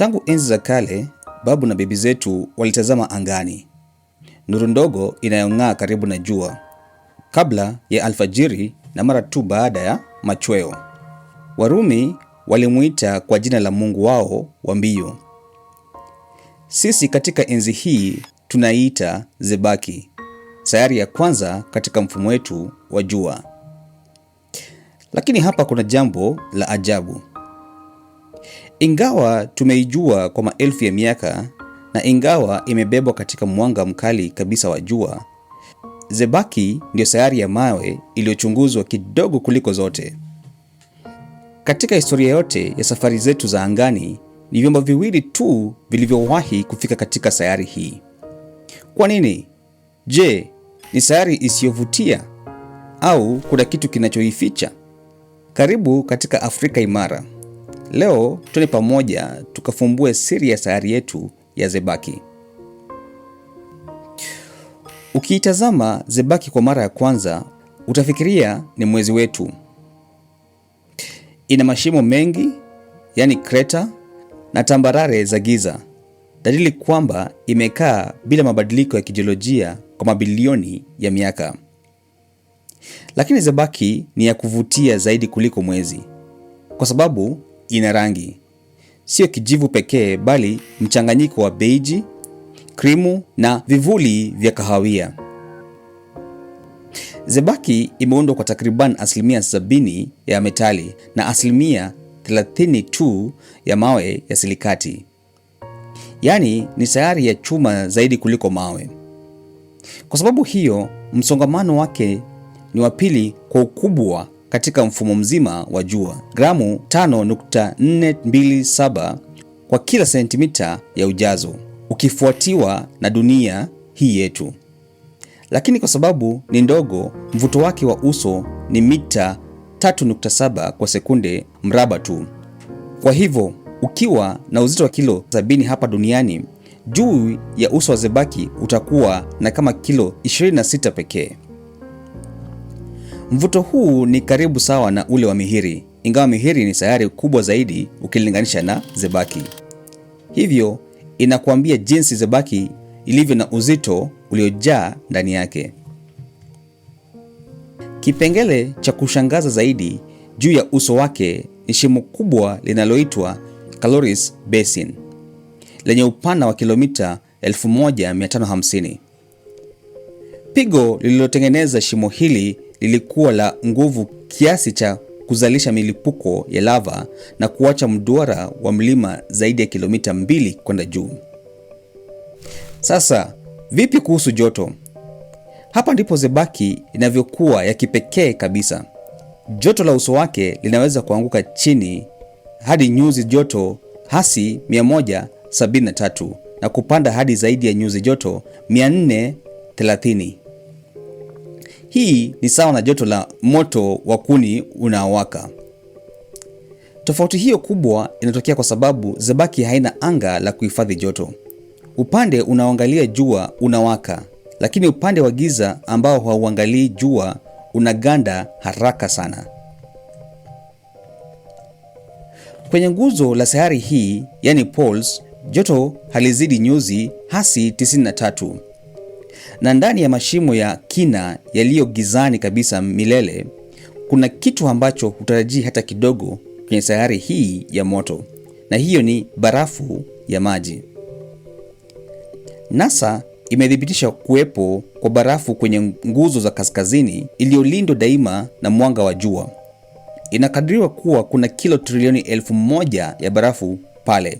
Tangu enzi za kale, babu na bibi zetu walitazama angani, nuru ndogo inayong'aa karibu na jua, kabla ya alfajiri na mara tu baada ya machweo. Warumi walimuita kwa jina la mungu wao wa mbio. Sisi katika enzi hii tunaiita Zebaki, sayari ya kwanza katika mfumo wetu wa jua. Lakini hapa kuna jambo la ajabu. Ingawa tumeijua kwa maelfu ya miaka na ingawa imebebwa katika mwanga mkali kabisa wa jua, Zebaki ndio sayari ya mawe iliyochunguzwa kidogo kuliko zote. Katika historia yote ya safari zetu za angani, ni vyombo viwili tu vilivyowahi kufika katika sayari hii. Kwa nini? Je, ni sayari isiyovutia au kuna kitu kinachoificha? Karibu katika Afrika Imara. Leo tuende pamoja tukafumbue siri ya sayari yetu ya Zebaki. Ukiitazama Zebaki kwa mara ya kwanza, utafikiria ni mwezi wetu. Ina mashimo mengi, yani kreta, na tambarare za giza, dalili kwamba imekaa bila mabadiliko ya kijiolojia kwa mabilioni ya miaka. Lakini Zebaki ni ya kuvutia zaidi kuliko mwezi, kwa sababu ina rangi. Sio kijivu pekee, bali mchanganyiko wa beiji, krimu na vivuli vya kahawia. Zebaki imeundwa kwa takriban 70% ya metali na 30% tu ya mawe ya silikati. Yaani ni sayari ya chuma zaidi kuliko mawe. Kwa sababu hiyo, msongamano wake ni wa pili kwa ukubwa katika mfumo mzima wa jua, gramu 5.427 kwa kila sentimita ya ujazo, ukifuatiwa na dunia hii yetu. Lakini kwa sababu ni ndogo, mvuto wake wa uso ni mita 3.7 kwa sekunde mraba tu. Kwa hivyo, ukiwa na uzito wa kilo 70 hapa duniani, juu ya uso wa Zebaki utakuwa na kama kilo 26 pekee. Mvuto huu ni karibu sawa na ule wa Mihiri, ingawa Mihiri ni sayari kubwa zaidi ukilinganisha na Zebaki. Hivyo, inakuambia jinsi Zebaki ilivyo na uzito uliojaa ndani yake. Kipengele cha kushangaza zaidi juu ya uso wake ni shimo kubwa linaloitwa Caloris Basin, lenye upana wa kilomita 1550. Pigo lililotengeneza shimo hili lilikuwa la nguvu kiasi cha kuzalisha milipuko ya lava na kuacha mduara wa mlima zaidi ya kilomita 2 kwenda juu. Sasa, vipi kuhusu joto? Hapa ndipo Zebaki inavyokuwa ya kipekee kabisa. Joto la uso wake linaweza kuanguka chini hadi nyuzi joto hasi 173 na kupanda hadi zaidi ya nyuzi joto 430. Hii ni sawa na joto la moto wa kuni unaowaka. Tofauti hiyo kubwa inatokea kwa sababu Zebaki haina anga la kuhifadhi joto. Upande unaoangalia jua unawaka, lakini upande wa giza ambao hauangalii jua unaganda haraka sana. Kwenye nguzo la sayari hii, yani poles, joto halizidi nyuzi hasi 93. Na ndani ya mashimo ya kina yaliyo gizani kabisa milele, kuna kitu ambacho hutarajii hata kidogo kwenye sayari hii ya moto, na hiyo ni barafu ya maji. NASA imethibitisha kuwepo kwa barafu kwenye nguzo za kaskazini iliyolindwa daima na mwanga wa jua. Inakadiriwa kuwa kuna kilo trilioni 1000 ya barafu pale.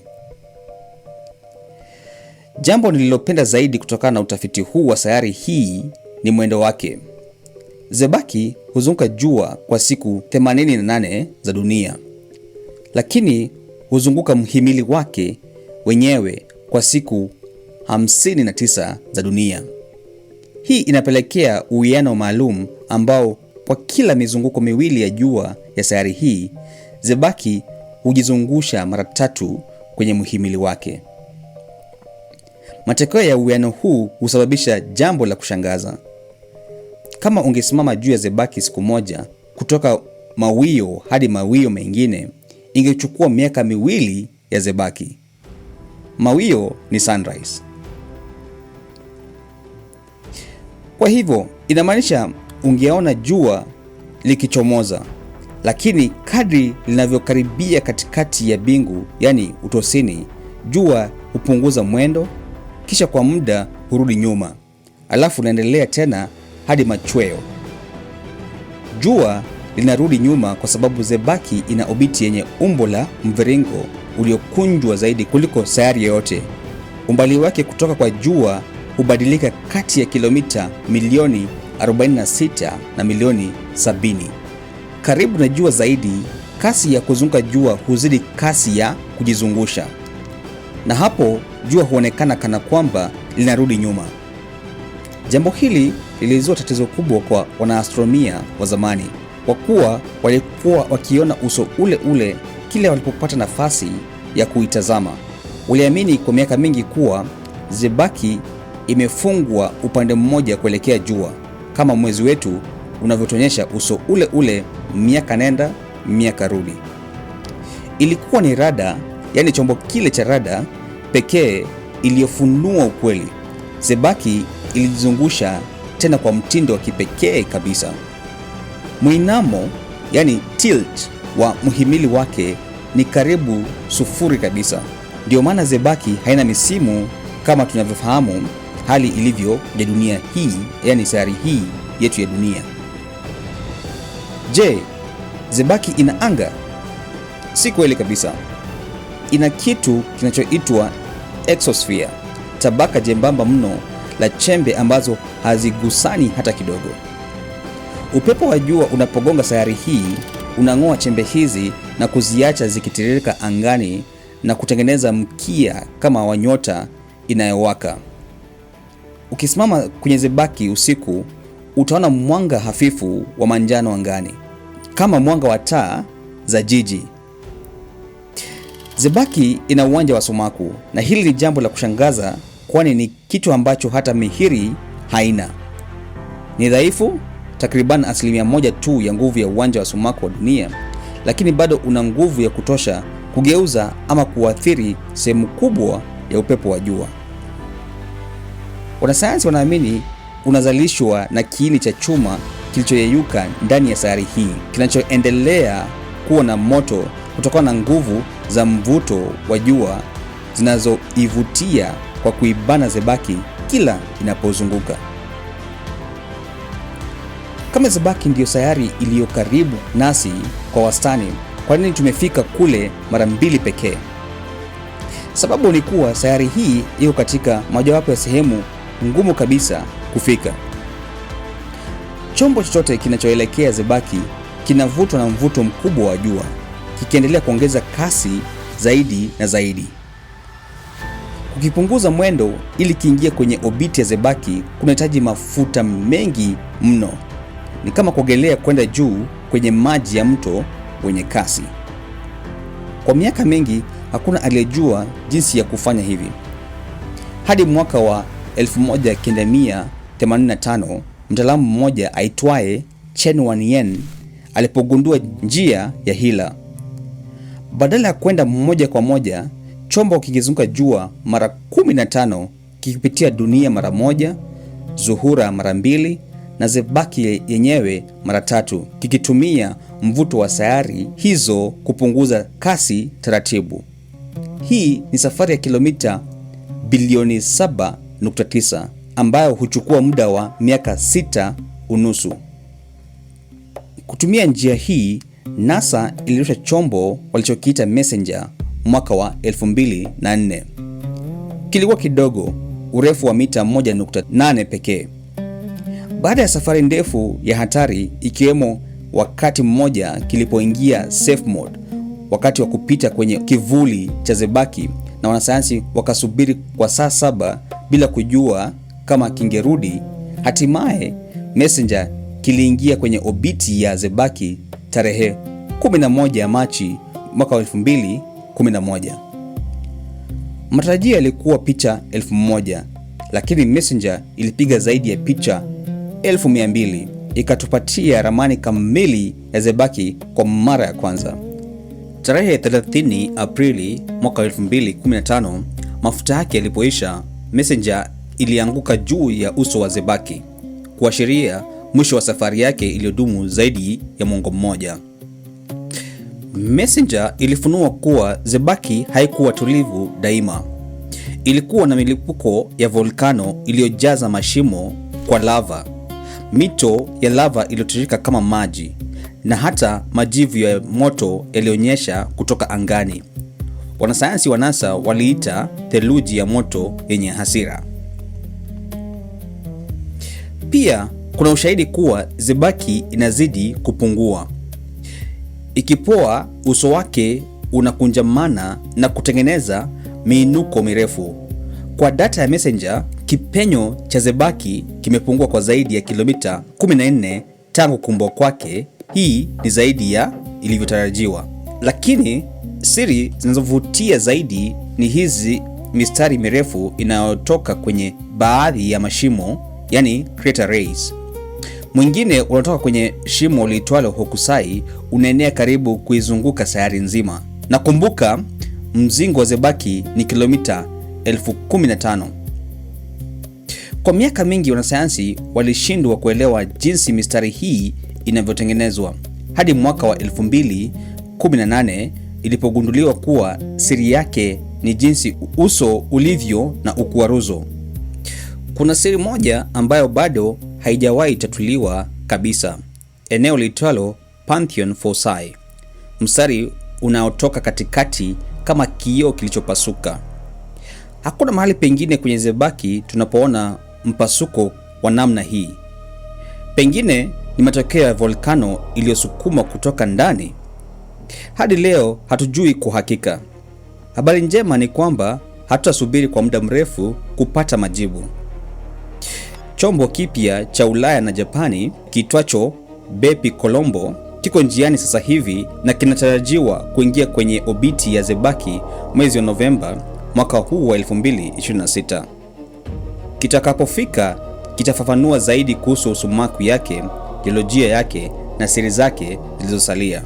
Jambo nililopenda zaidi kutokana na utafiti huu wa sayari hii ni mwendo wake. Zebaki huzunguka jua kwa siku 88 za dunia, lakini huzunguka mhimili wake wenyewe kwa siku 59 za dunia. Hii inapelekea uwiano maalum ambao kwa kila mizunguko miwili ya jua ya sayari hii, Zebaki hujizungusha mara 3 kwenye mhimili wake. Matokeo ya uwiano huu husababisha jambo la kushangaza. Kama ungesimama juu ya Zebaki siku moja, kutoka mawio hadi mawio mengine, ingechukua miaka 2 ya Zebaki. mawio ni sunrise. Kwa hivyo inamaanisha ungeona jua likichomoza, lakini kadri linavyokaribia katikati ya bingu, yani utosini, jua hupunguza mwendo, kisha kwa muda hurudi nyuma, alafu unaendelea tena hadi machweo. Jua linarudi nyuma kwa sababu zebaki ina obiti yenye umbo la mviringo uliokunjwa zaidi kuliko sayari yoyote. Umbali wake kutoka kwa jua hubadilika kati ya kilomita milioni 46 na milioni 70. Karibu na jua zaidi, kasi ya kuzunguka jua huzidi kasi ya kujizungusha, na hapo jua huonekana kana kwamba linarudi nyuma. Jambo hili lilizua tatizo kubwa kwa wanaastronomia wa zamani, kwa kuwa walikuwa wakiona uso ule ule kila walipopata nafasi ya kuitazama. Waliamini kwa miaka mingi kuwa zebaki imefungwa upande mmoja kuelekea jua, kama mwezi wetu unavyotuonyesha uso ule ule miaka nenda miaka rudi. Ilikuwa ni rada, yani chombo kile cha rada pekee iliyofunua ukweli. Zebaki ilijizungusha tena kwa mtindo wa kipekee kabisa. Mwinamo, yani tilt wa mhimili wake ni karibu sufuri kabisa. Ndio maana zebaki haina misimu kama tunavyofahamu hali ilivyo ya dunia hii, yani sayari hii yetu ya dunia. Je, zebaki ina anga? Si kweli kabisa. Ina kitu kinachoitwa exosphere, tabaka jembamba mno la chembe ambazo hazigusani hata kidogo. Upepo wa jua unapogonga sayari hii unang'oa chembe hizi na kuziacha zikitiririka angani na kutengeneza mkia kama wa nyota inayowaka. Ukisimama kwenye zebaki usiku, utaona mwanga hafifu wa manjano angani, kama mwanga wa taa za jiji. Zebaki ina uwanja wa sumaku, na hili ni jambo la kushangaza, kwani ni kitu ambacho hata mihiri haina. Ni dhaifu, takriban 1% tu ya nguvu ya uwanja wa sumaku wa dunia, lakini bado una nguvu ya kutosha kugeuza ama kuathiri sehemu kubwa ya upepo wa jua. Wanasayansi wanaamini unazalishwa na kiini cha chuma kilichoyeyuka ndani ya sayari hii, kinachoendelea kuwa na moto kutokana na nguvu za mvuto wa jua zinazoivutia kwa kuibana zebaki kila inapozunguka. Kama zebaki ndiyo sayari iliyo karibu nasi kwa wastani, kwa nini tumefika kule mara 2 pekee? Sababu ni kuwa sayari hii iko katika mojawapo ya sehemu ngumu kabisa kufika. Chombo chochote kinachoelekea zebaki kinavutwa na mvuto mkubwa wa jua, kikiendelea kuongeza kasi zaidi na zaidi. Kukipunguza mwendo ili kiingie kwenye obiti ya zebaki kunahitaji mafuta mengi mno. Ni kama kuogelea kwenda juu kwenye maji ya mto wenye kasi. Kwa miaka mingi hakuna aliyejua jinsi ya kufanya hivi. Hadi mwaka wa 1985 mtaalamu mmoja aitwaye Chen Wanyen alipogundua njia ya hila. Badala ya kwenda moja kwa moja, chombo kikizunguka jua mara 15 kikipitia dunia mara 1, Zuhura mara 2 na zebaki yenyewe mara 3, kikitumia mvuto wa sayari hizo kupunguza kasi taratibu. Hii ni safari ya kilomita bilioni 7.9 ambayo huchukua muda wa miaka 6.5. Kutumia njia hii, NASA ilirusha chombo walichokiita Messenger mwaka wa 2004. Kilikuwa kidogo, urefu wa mita 1.8 pekee. Baada ya safari ndefu ya hatari, ikiwemo wakati mmoja kilipoingia safe mode wakati wa kupita kwenye kivuli cha zebaki, na wanasayansi wakasubiri kwa saa 7 bila kujua kama kingerudi, hatimaye Messenger kiliingia kwenye obiti ya zebaki tarehe 11 Machi mwaka 2011. Matarajio yalikuwa picha 1000, lakini Messenger ilipiga zaidi ya picha 1200, ikatupatia ramani kamili ya zebaki kwa mara ya kwanza. Tarehe 30 Aprili mwaka 2015, mafuta yake yalipoisha, Messenger ilianguka juu ya uso wa Zebaki, kuashiria mwisho wa safari yake iliyodumu zaidi ya mwongo mmoja. Messenger ilifunua kuwa Zebaki haikuwa tulivu daima. Ilikuwa na milipuko ya volkano iliyojaza mashimo kwa lava, mito ya lava iliyotiririka kama maji, na hata majivu ya moto yalionyesha kutoka angani. Wanasayansi wa NASA waliita theluji ya moto yenye hasira. Pia kuna ushahidi kuwa Zebaki inazidi kupungua. Ikipoa, uso wake unakunjamana na kutengeneza miinuko mirefu. Kwa data ya Messenger, kipenyo cha Zebaki kimepungua kwa zaidi ya kilomita 14 tangu kuumbwa kwake. Hii ni zaidi ya ilivyotarajiwa. Lakini siri zinazovutia zaidi ni hizi mistari mirefu inayotoka kwenye baadhi ya mashimo, yani crater rays. Mwingine unatoka kwenye shimo liitwalo Hokusai, unaenea karibu kuizunguka sayari nzima. Na kumbuka, mzingo wa Zebaki ni kilomita 15,000. Kwa miaka mingi wanasayansi walishindwa kuelewa jinsi mistari hii inavyotengenezwa, hadi mwaka wa 2018 ilipogunduliwa kuwa siri yake ni jinsi uso ulivyo na ukwaruzo. Kuna siri moja ambayo bado haijawahi tatuliwa kabisa, eneo liitwalo Pantheon Foci, mstari unaotoka katikati kama kioo kilichopasuka. Hakuna mahali pengine kwenye Zebaki tunapoona mpasuko wa namna hii. Pengine ni matokeo ya volkano iliyosukuma kutoka ndani. Hadi leo hatujui kwa hakika. Habari njema ni kwamba hatutasubiri kwa muda mrefu kupata majibu. Chombo kipya cha Ulaya na Japani kiitwacho Bepi Colombo kiko njiani sasa hivi na kinatarajiwa kuingia kwenye obiti ya Zebaki mwezi wa Novemba mwaka huu wa 2026. Kitakapofika, kitafafanua zaidi kuhusu usumaku yake, jiolojia yake na siri zake zilizosalia.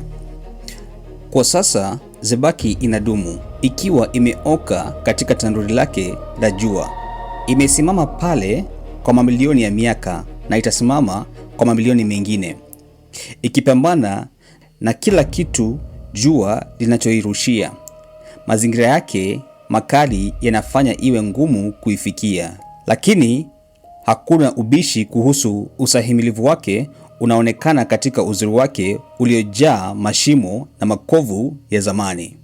Kwa sasa Zebaki inadumu ikiwa imeoka katika tanuri lake la jua. Imesimama pale kwa mamilioni ya miaka na itasimama kwa mamilioni mengine, ikipambana na kila kitu jua linachoirushia. Mazingira yake makali yanafanya iwe ngumu kuifikia, lakini hakuna ubishi kuhusu usahimilivu wake. Unaonekana katika uzuri wake uliojaa mashimo na makovu ya zamani.